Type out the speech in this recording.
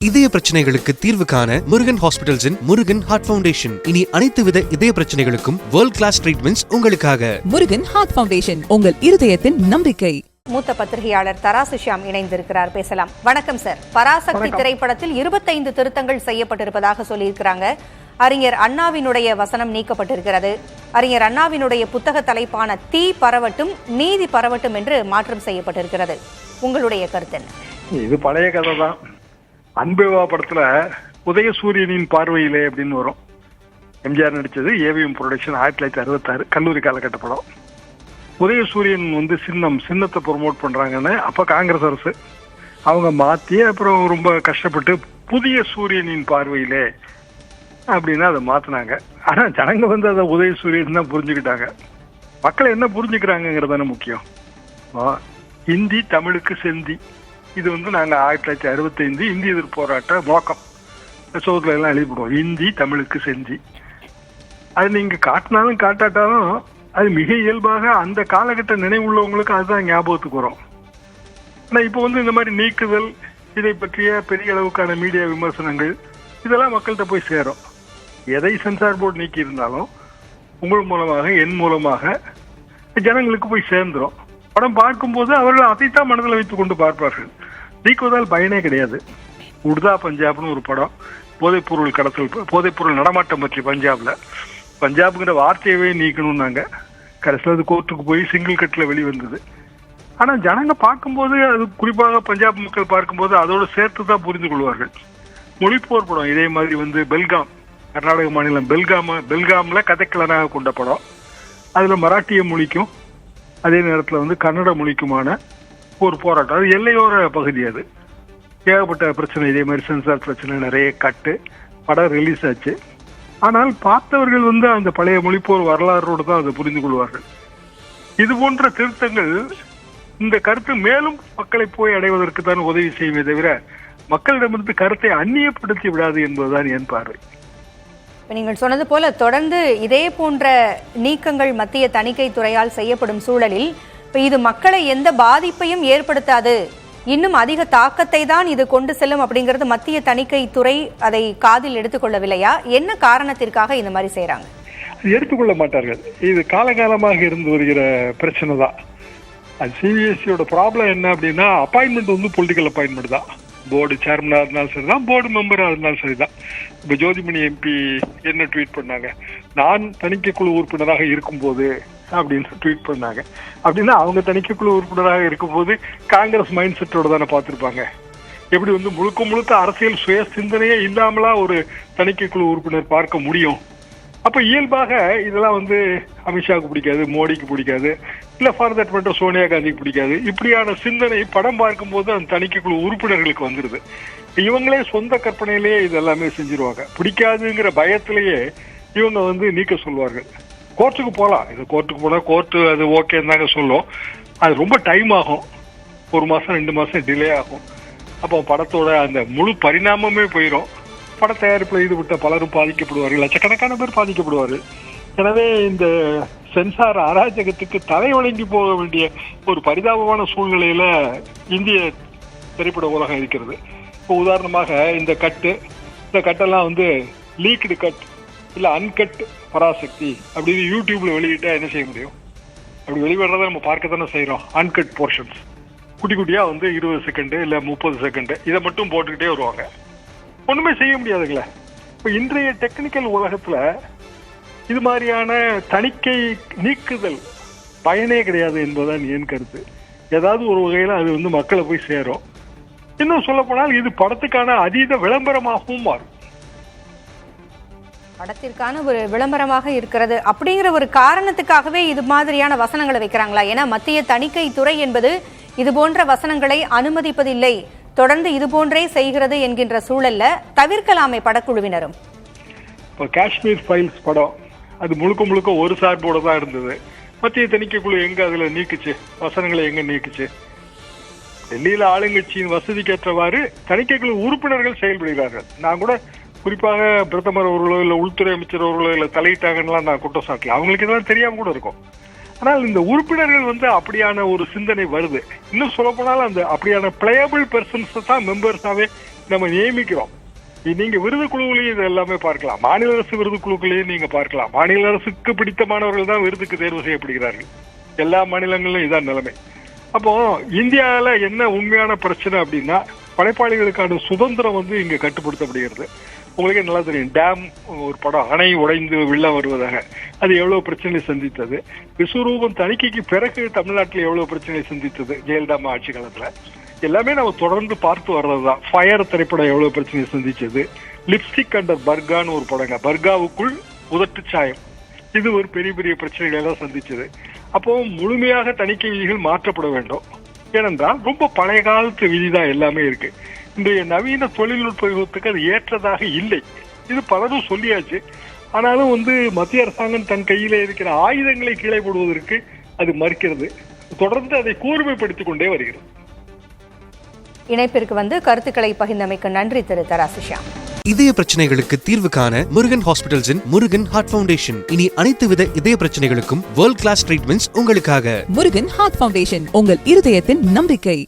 இதய பிரச்சனைகளுக்கு தீர்வு காண முருகன் ஹாஸ்பிடல்ஸின் முருகன் ஹார்ட் ஃபவுண்டேஷன். இனி அனைத்து வித இதய பிரச்சனைகளுக்கும் வேர்ல்ட் கிளாஸ் ட்ரீட்மெண்ட்ஸ் உங்களுக்காக. முருகன் ஹார்ட் ஃபவுண்டேஷன், உங்கள் இருதயத்தின் நம்பிக்கை. மூத்த பத்திரிகையாளர் தராசு ஷியாம் இணைந்திருக்கிறார், பேசலாம். வணக்கம் சார். பராசக்தி திரைப்படத்தில் 25 திருத்தங்கள் செய்யப்பட்டிருப்பதாக சொல்லியிருக்கிறாங்க. அறிஞர் அண்ணாவினுடைய வசனம் நீக்கப்பட்டிருக்கிறது. அறிஞர் அண்ணாவினுடைய புத்தக தலைப்பான தீ பரவட்டும் நீதி பரவட்டும் என்று மாற்றம் செய்யப்பட்டிருக்கிறது. உங்களுடைய கருத்து என்ன? இது பழைய கதை தான். அன்பேவா படத்துல உதயசூரியனின் பார்வையிலே அப்படின்னு வரும். எம்ஜிஆர் நடிச்சது, ஏவிஎம் ப்ரொடக்ஷன், 1966 கல்லூரி காலகட்ட படம். உதயசூரியன் சின்னத்தை ப்ரொமோட் பண்றாங்கன்னு அப்ப காங்கிரஸ் அரசு அவங்க மாத்தி அப்புறம் ரொம்ப கஷ்டப்பட்டு புதிய சூரியனின் பார்வையிலே அப்படின்னு அதை மாத்தினாங்க. ஆனா ஜனங்க அதை உதயசூரியன் தான் புரிஞ்சுக்கிட்டாங்க. மக்களை என்ன புரிஞ்சுக்கிறாங்கிறது தானே முக்கியம். ஹிந்தி தமிழுக்கு செந்தி, இது நாங்க 1965 இந்திய எதிர்ப்பு போராட்ட நோக்கம் சோகத்துல எல்லாம் எழுதிவிடுவோம். ஹிந்தி தமிழுக்கு செந்தி, அது நீங்க காட்டினாலும் காட்டாட்டாலும் அது மிக இயல்பாக அந்த காலகட்ட நினைவுள்ளவங்களுக்கு அதுதான் ஞாபகத்துக்கு வரும். ஆனா இப்போ இந்த மாதிரி நீக்குதல், இதை பற்றிய பெரிய அளவுக்கான மீடியா விமர்சனங்கள் இதெல்லாம் மக்கள்கிட்ட போய் சேரும். எதை சென்சார் போர்டு நீக்கி இருந்தாலும் உங்கள் மூலமாக என் மூலமாக ஜனங்களுக்கு போய் சேர்ந்துரும். படம் பார்க்கும்போது அவர்கள் அதைத்தான் மனதில் வைத்துக் கொண்டு பார்ப்பார்கள். நீக்குவதால் பயனே கிடையாது. உடுதா பஞ்சாப்னு ஒரு படம், போதைப்பொருள் கடத்தல், போதைப்பொருள் நடமாட்டம் பற்றி பஞ்சாப்ங்கிற வார்த்தையவே நீக்கணும்னாங்க. கடைசியில் அது கோர்ட்டுக்கு போய் சிங்கிள் கட்டில் வெளிவந்தது. ஆனால் ஜனங்க பார்க்கும்போது, அது குறிப்பாக பஞ்சாப் மக்கள் பார்க்கும்போது அதோடு சேர்த்து தான் புரிந்து கொள்வார்கள். மொழிப்போர் படம் இதே மாதிரி பெல்காம், கர்நாடக மாநிலம் பெல்காமில் கதைக்களனாக கொண்ட படம். அதில் மராட்டிய மொழிக்கும் அதே நேரத்தில் கன்னட மொழிக்குமான ஒரு போராட்டம். அது எல்லையோர பகுதி. அது ஏகப்பட்ட பிரச்சனை, இதே மாதிரி சென்சார் பிரச்சனை நிறைய கட்டு படம் ரிலீஸ் ஆச்சு. ஆனால் பார்த்தவர்கள் அந்த பழைய மொழிப்போர் வரலாறோடு தான் அதை புரிந்து கொள்வார்கள். இது போன்ற திருத்தங்கள் இந்த கருத்து மேலும் மக்களை போய் அடைவதற்கு தான் உதவி செய்வதை தவிர மக்களிடமிருந்து கருத்தை அந்நியப்படுத்தி விடாது என்பதுதான் என் பார்வை. நீங்கள் சொன்னது போல தொடர்ந்து இதே போன்ற நீக்கங்கள் மத்திய தணிக்கை துறையால் செய்யப்படும் சூழலில் இது மக்களை எந்த பாதிப்பையும் ஏற்படுத்தாது, இன்னும் அதிக தாக்கத்தை தான் இது கொண்டு செல்லும் அப்படிங்கிறது மத்திய தணிக்கை துறை அதை காதில் எடுத்துக்கொள்ளவில்லையா? என்ன காரணத்திற்காக இந்த மாதிரி செய்யறாங்க? எடுத்துக்கொள்ள மாட்டார்கள். இது காலகாலமாக இருந்து வருகிற பிரச்சனை தான். அது சிபிஎஸ்சியோட ப்ராப்ளம் என்ன அப்படின்னா, அப்பாயின்மெண்ட் பொலிட்டிக்கல் அப்பாயின்மெண்ட் தான். போர்டு சேர்மனாக இருந்தாலும் சரிதான், போர்டு மெம்பராக இருந்தாலும் சரிதான். இப்போ ஜோதிமணி எம்பி என்ன ட்வீட் பண்ணாங்க, நான் தணிக்கை குழு உறுப்பினராக இருக்கும்போது அப்படின்னு ட்வீட் பண்ணாங்க. அப்படின்னா அவங்க தணிக்கை குழு உறுப்பினராக இருக்கும்போது காங்கிரஸ் மைண்ட் செட்டோட தானே பார்த்துருப்பாங்க. எப்படி முழுக்க அரசியல் சுய சிந்தனையே இல்லாமலா ஒரு தணிக்கை குழு உறுப்பினர் பார்க்க முடியும்? அப்போ இயல்பாக இதெல்லாம் அமித்ஷாவுக்கு பிடிக்காது, மோடிக்கு பிடிக்காது, இல்லை ஃபார் தட் மேட்டர் சோனியா காந்திக்கு பிடிக்காது. இப்படியான சிந்தனை படம் பார்க்கும்போது அந்த தணிக்கை குழு உறுப்பினர்களுக்கு வந்துடுது. இவங்களே சொந்த கற்பனையிலேயே இதெல்லாமே செஞ்சிருவாங்க. பிடிக்காதுங்கிற பயத்திலேயே இவங்க நீக்க சொல்வார்கள். கோர்ட்டுக்கு போகலாம். இது கோர்ட்டுக்கு போனால் கோர்ட்டு அது ஓகேன்னு தாங்க சொல்லும். அது ரொம்ப டைம் ஆகும், 1 மாதம் 2 மாதம் டிலே ஆகும். அப்போ படத்தோட அந்த முழு பரிணாமமே போயிடும். பட தயாரிப்பில் ஈடுபட்ட பலரும் பாதிக்கப்படுவார்கள், லட்சக்கணக்கான பேர் பாதிக்கப்படுவார்கள். எனவே இந்த சென்சார் அராஜகத்துக்கு தலை வழங்கி போக வேண்டிய ஒரு பரிதாபமான சூழ்நிலையில இந்திய திரைப்பட உலகம் இருக்கிறது. இப்போ உதாரணமாக இந்த கட்டெல்லாம் லீக்டு கட் இல்லை அன்கட் பராசக்தி அப்படின்னு யூடியூப்ல வெளியிட்டா என்ன செய்ய முடியும்? அப்படி வெளியிடுறத நம்ம பார்க்கத்தானே செய்யறோம். அன்கட் போர்ஷன்ஸ் குட்டி குட்டியா 20 செகண்ட் இல்லை 30 செகண்ட் இதை மட்டும் போட்டுக்கிட்டே வருவாங்க. ஒண்ணுமே செய்ய முடியாதுங்களே. இப்போ இன்றைய டெக்னிக்கல் உலகத்துல இது மாதிரியான தணிக்கை நீக்குதல் பயனே கிடையாது என்பதுதான் என் கருத்து. ஏதாவது ஒரு வகையில அது மக்களை போய் சேரும். இன்னும் சொல்ல போனால் இது படத்துக்கான அதீத விளம்பரமாகவும் மாறும். படத்திற்கான ஒரு விளம்பரமாக இருக்கிறது அப்படிங்கிற ஒரு காரணத்துக்காகவே இது மாதிரியான வசனங்களை வைக்கிறாங்களா? ஏன்னா மத்திய தணிக்கை துறை என்பது இது போன்ற வசனங்களை அனுமதிப்பதில்லை, தொடர்ந்து இது போன்றே செய்கிறது என்கின்ற சூழல்ல தவிர்க்கலாமே படக்குழுவினரும். இப்போ காஷ்மீர் ஃபைல்ஸ் படம் அது முழுக்க ஒரு சார்போட தான் இருந்தது. மத்திய தணிக்கை குழு எங்க அதுல நீக்குச்சு? வசனங்களை எங்க நீக்குச்சு? டெல்லியில ஆளுங்கட்சியின் வசதிக்கேற்றவாறு தணிக்கை குழு உறுப்பினர்கள் செயல்படுகிறார்கள். நான் கூட குறிப்பாக பிரதமர் அவர்களோ இல்லை உள்துறை அமைச்சர் அவர்களோ இல்லை தலையிட்டாங்கலாம் நான் குற்றம் சாட்டல. அவங்களுக்கு இதெல்லாம் தெரியாம கூட இருக்கும். ஆனால் இந்த உறுப்பினர்கள் அப்படியான ஒரு சிந்தனை வருது. இன்னும் சொல்ல போனாலும் அந்த அப்படியான பிளேயபிள் பெர்சன்ஸ் தான் மெம்பர்ஸாவே நம்ம நியமிக்கிறோம். நீங்க விருது குழுவிலையும் இது எல்லாமே பார்க்கலாம். மாநில அரசு விருது குழுக்களையும் நீங்க பார்க்கலாம். மாநில அரசுக்கு பிடித்தமானவர்கள் தான் விருதுக்கு தேர்வு செய்யப்படுகிறார்கள். எல்லா மாநிலங்களிலும் இதான் நிலைமை. அப்போ இந்தியாவில என்ன உண்மையான பிரச்சனை அப்படின்னா, படைப்பாளிகளுக்கான சுதந்திரம் இங்க கட்டுப்படுத்தப்படுகிறது. உங்களுக்கே நல்லா தெரியும், டேம் ஒரு படம், அணை உடைந்து வெள்ளம் வருவதாக, அது எவ்வளவு பிரச்சனை சந்தித்தது. விஸ்வரூபம் தணிக்கைக்கு பிறகு தமிழ்நாட்டில் எவ்வளவு பிரச்சனை சந்தித்தது ஜெயலலிதா ஆட்சி காலத்துல. எல்லாமே நம்ம தொடர்ந்து பார்த்து வர்றதுதான். ஃபயர் திரைப்படம் எவ்வளவு பிரச்சனை சந்திச்சது. லிப்ஸ்டிக் அண்டர் பர்கான்னு ஒரு படங்க, பர்காவுக்குள் உதட்டு சாயம், இது ஒரு பெரிய பெரிய பிரச்சனைகளை எல்லாம் சந்திச்சது. அப்போ முழுமையாக தணிக்கை விதிகள் மாற்றப்பட வேண்டும். ஏனென்றால் ரொம்ப பழைய காலத்து விதிதான் எல்லாமே இருக்கு. இன்றைய நவீன தொழில்நுட்ப யுகத்துக்கு அது ஏற்றதாக இல்லை. இது பலரும் சொல்லியாச்சு. ஆனாலும் மத்திய அரசாங்கம் தன் கையில இருக்கிற ஆயுதங்களை கீழே போடுவதற்கு அது மறுக்கிறது. தொடர்ந்து அதை கூர்மைப்படுத்திக் கொண்டே வருகிறது. இணைப்பிற்கு கருத்துக்களை பகிர்ந்தமைக்கு நன்றி திரு தராசுஷியாம். இதய பிரச்சனைகளுக்கு தீர்வு காண முருகன் ஹாஸ்பிட்டல்ஸின் முருகன் ஹார்ட் ஃபவுண்டேஷன். இனி அனைத்து வித இதய பிரச்சனைகளுக்கும் வேர்ல்ட் கிளாஸ் ட்ரீட்மெண்ட்ஸ் உங்களுக்காக. முருகன் ஹார்ட் ஃபவுண்டேஷன், உங்கள் இருதயத்தின் நம்பிக்கை.